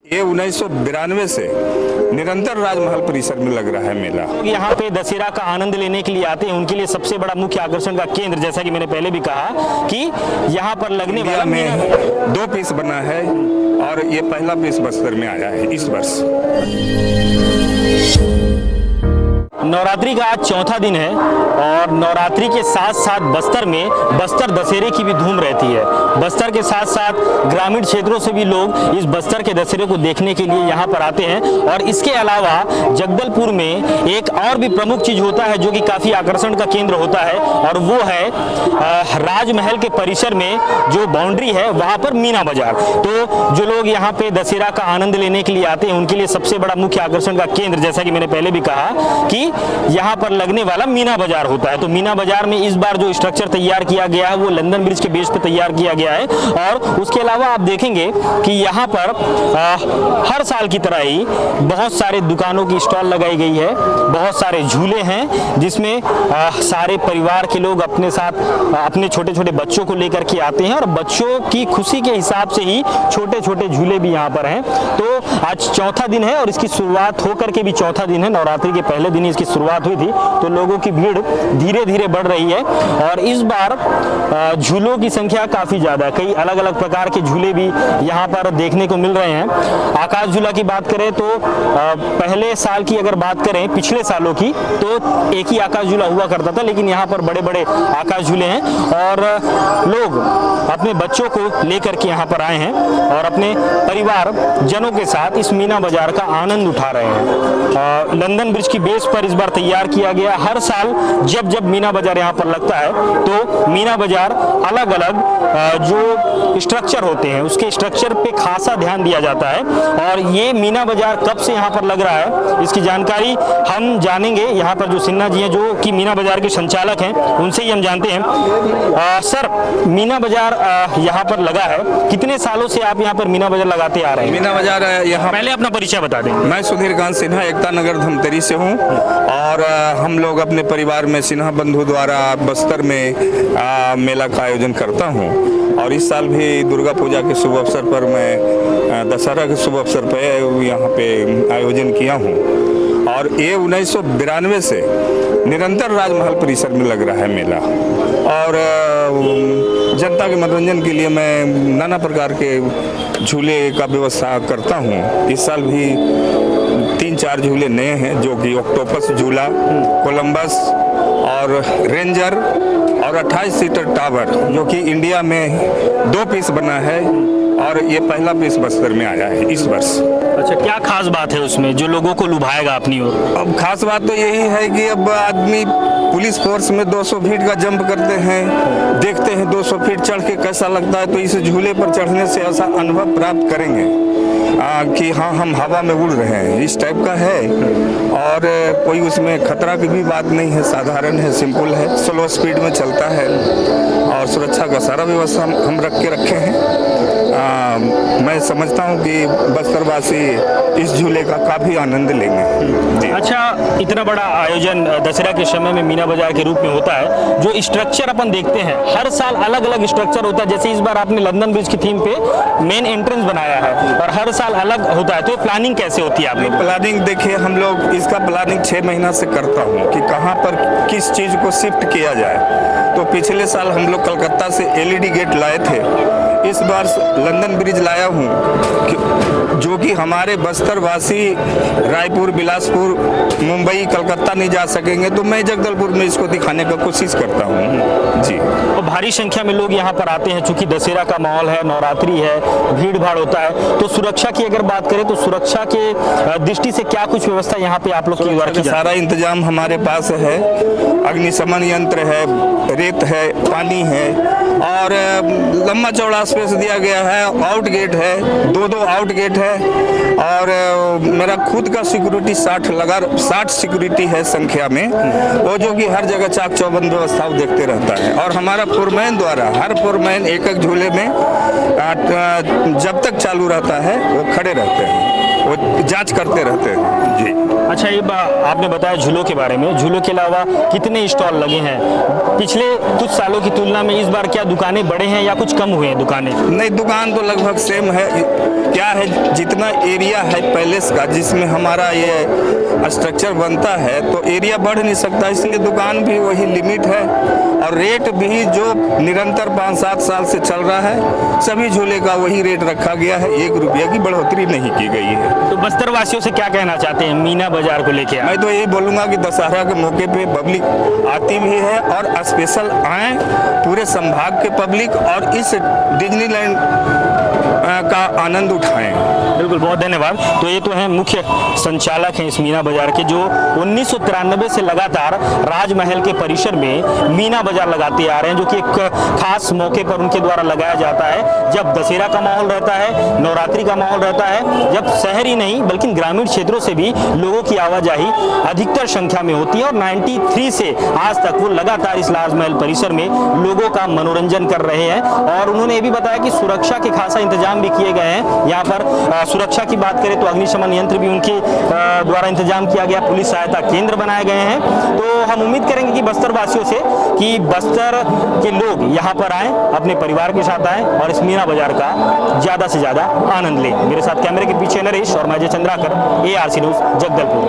ये 1992 से निरंतर राजमहल परिसर में लग रहा है मेला। यहाँ पे दशहरा का आनंद लेने के लिए आते हैं, उनके लिए सबसे बड़ा मुख्य आकर्षण का केंद्र, जैसा कि मैंने पहले भी कहा कि यहाँ पर लगने वाला में 2 पीस बना है और ये पहला पीस बस्तर में आया है इस वर्ष। नवरात्रि का आज चौथा दिन है और नवरात्रि के साथ साथ बस्तर में बस्तर दशहरे की भी धूम रहती है। बस्तर के साथ साथ ग्रामीण क्षेत्रों से भी लोग इस बस्तर के दशहरे को देखने के लिए यहाँ पर आते हैं। और इसके अलावा जगदलपुर में एक और भी प्रमुख चीज होता है जो कि काफी आकर्षण का केंद्र होता है, और वो है राजमहल के परिसर में जो बाउंड्री है वहां पर मीना बाजार। तो जो लोग यहाँ पे दशहरा का आनंद लेने के लिए आते हैं उनके लिए सबसे बड़ा मुख्य आकर्षण का केंद्र, जैसा कि मैंने पहले भी कहा कि यहाँ पर लगने वाला मीना बाजार होता है। तो मीना बाजार में इस बार जो स्ट्रक्चर तैयार किया गया है वो लंदन ब्रिज के बेस पे तैयार किया गया है। और उसके अलावा आप देखेंगे कि यहाँ पर हर साल की तरह ही बहुत सारे दुकानों की स्टॉल लगाई गई है, बहुत सारे झूले हैं जिसमें सारे परिवार के लोग अपने साथ अपने छोटे छोटे बच्चों को लेकर के आते हैं, और बच्चों की खुशी के हिसाब से ही छोटे छोटे झूले भी यहाँ पर हैं। तो आज चौथा दिन है और इसकी शुरुआत होकर के भी चौथा दिन है, नवरात्रि के पहले दिन इसकी शुरुआत हुई थी। तो लोगों की भीड़ धीरे धीरे बढ़ रही है और इस बार झूलों की संख्या काफी ज्यादा है। कई अलग अलग प्रकार के झूले भी यहाँ पर देखने को मिल रहे हैं। आकाश झूला की बात करें तो पहले साल की अगर बात करें पिछले सालों की तो एक ही आकाश झूला हुआ करता था, लेकिन यहाँ पर बड़े बड़े आकाश झूले हैं और लोग अपने बच्चों को लेकर के यहाँ पर आए हैं और अपने परिवार जनों के साथ इस मीना बाजार का आनंद उठा रहे हैं। लंदन ब्रिज की बेस पर इस बार तैयार किया गया। हर साल जब जब मीना बाजार यहाँ पर लगता है तो मीना बाजार अलग अलग जो स्ट्रक्चर होते हैं उसके स्ट्रक्चर पे खासा ध्यान दिया जाता है। और ये मीना बाजार कब से यहाँ पर लग रहा है इसकी जानकारी हम जानेंगे। यहाँ पर जो सिन्हा जी हैं जो कि मीना बाजार के संचालक हैं उनसे ही हम जानते हैं। सर, मीना बाजार यहाँ पर लगा है, कितने सालों से आप यहाँ पर मीना बाजार लगाते आ रहे हैं? मीना बाजार यहाँ, पहले अपना परिचय बता दें। मैं सुधीर कांत सिन्हा एकता नगर धमतरी से हूँ और हम लोग अपने परिवार में सिन्हा बंधु द्वारा बस्तर में मेला का आयोजन करता हूँ। और इस साल भी दुर्गा पूजा के शुभ अवसर पर मैं दशहरा के शुभ अवसर पर यहाँ पे आयोजन किया हूँ। और ये 1992 से निरंतर राजमहल परिसर में लग रहा है मेला और जनता के मनोरंजन के लिए मैं नाना प्रकार के झूले का व्यवस्था करता हूँ। इस साल भी 3-4 झूले नए हैं जो कि ऑक्टोपस झूला, कोलंबस और रेंजर और 28 सीटर टावर जो कि इंडिया में 2 पीस बना है और ये पहला पीस बस्तर में आया है इस वर्ष। अच्छा, क्या खास बात है उसमें जो लोगों को लुभाएगा अपनी ओर? अब खास बात तो यही है कि अब आदमी पुलिस फोर्स में 200 फीट का जंप करते हैं, देखते हैं 200 फीट चढ़ के कैसा लगता है। तो इस झूले पर चढ़ने से ऐसा अनुभव प्राप्त करेंगे कि हाँ हम हवा में उड़ रहे हैं, इस टाइप का है। और कोई उसमें खतरा की भी बात नहीं है, साधारण है, सिंपल है, स्लो स्पीड में चलता है और सुरक्षा का सारा व्यवस्था हम रखे हैं। मैं समझता हूँ कि बस्तरवासी इस झूले का काफी आनंद लेंगे। अच्छा, इतना बड़ा आयोजन दशहरा के समय में मीना बाजार के रूप में होता है, जो स्ट्रक्चर अपन देखते हैं हर साल अलग अलग स्ट्रक्चर होता है। जैसे इस बार आपने लंदन ब्रिज की थीम पे मेन एंट्रेंस बनाया है और हर साल अलग होता है, तो प्लानिंग कैसे होती है आपकी? प्लानिंग देखिए, हम लोग इसका प्लानिंग 6 महीना से करता हूँ कि कहाँ पर किस चीज को शिफ्ट किया जाए। तो पिछले साल हम लोग कलकत्ता से LED गेट लाए थे, इस बार लंदन ब्रिज लाया हूँ जो कि हमारे बस्तरवासी रायपुर, बिलासपुर, मुंबई, कलकत्ता नहीं जा सकेंगे, तो मैं जगदलपुर में इसको दिखाने का कोशिश करता हूँ जी। तो भारी संख्या में लोग यहाँ पर आते हैं, चूंकि दशहरा का माहौल है, नवरात्रि है, भीड़ भाड़ होता है। तो सुरक्षा की अगर बात करें तो सुरक्षा के दृष्टि से क्या कुछ व्यवस्था यहाँ पे आप लोग की ओर की? सारा इंतजाम हमारे पास है, अग्निशमन यंत्र है, रेत है, पानी है और लंबा चौड़ा स्पेस दिया गया है। आउट गेट है, 2 आउट गेट है और मेरा खुद का सिक्योरिटी 60 सिक्योरिटी है संख्या में, वो जो कि हर जगह चाक चौबंद व्यवस्था देखते रहता है। और हमारा फोरमैन द्वारा हर फोरमैन एक झूले में जब तक चालू रहता है वो खड़े रहते हैं, वो जांच करते रहते हैं जी। अच्छा, ये आपने बताया झूलों के बारे में, झूलों के अलावा कितने स्टॉल लगे हैं पिछले कुछ सालों की तुलना में? इस बार क्या दुकानें बढ़े हैं या कुछ कम हुए हैं दुकानें? नहीं, दुकान तो लगभग सेम है। क्या है, जितना एरिया है पैलेस का जिसमें हमारा ये स्ट्रक्चर बनता है तो एरिया बढ़ नहीं सकता, इसलिए दुकान भी वही लिमिट है और रेट भी जो निरंतर 5-7 साल से चल रहा है सभी झूले का वही रेट रखा गया है, 1 रुपया की बढ़ोतरी नहीं की गई है। तो बस्तर वासियों से क्या कहना चाहते हैं मीना बाजार को लेके? मैं तो यही बोलूँगा कि दशहरा के मौके पे पब्लिक आती भी है और स्पेशल आए पूरे संभाग के पब्लिक और इस डिज्नीलैंड का आनंद उठाएं। बिल्कुल, बहुत धन्यवाद। तो ये तो हैं मुख्य संचालक हैं इस मीना बाजार के, जो 1993 से लगातार राजमहल के परिसर में मीना बाजार लगाते आ रहे हैं, जो कि एक खास मौके पर उनके द्वारा लगाया जाता है जब दशहरा का माहौल रहता है, नवरात्रि का माहौल रहता है, जब शहरी नहीं बल्कि ग्रामीण क्षेत्रों से भी लोगों की आवाजाही अधिकतर संख्या में होती है। और 93 से आज तक वो लगातार इस राजमहल परिसर में लोगों का मनोरंजन कर रहे हैं। और उन्होंने ये भी बताया कि सुरक्षा के खासा इंतजाम भी किए गए हैं। यहाँ पर सुरक्षा की बात करें तो अग्निशमन यंत्र भी उनके द्वारा इंतजाम किया गया, पुलिस सहायता केंद्र बनाए गए हैं। तो हम उम्मीद करेंगे कि बस्तर वासियों से कि बस्तर के लोग यहाँ पर आएं, अपने परिवार के साथ आएं और इस मीना बाजार का ज्यादा से ज्यादा आनंद लें। मेरे साथ कैमरे के पीछे नरेश और मैं अजय चंद्राकर, ARC न्यूज़, जगदलपुर।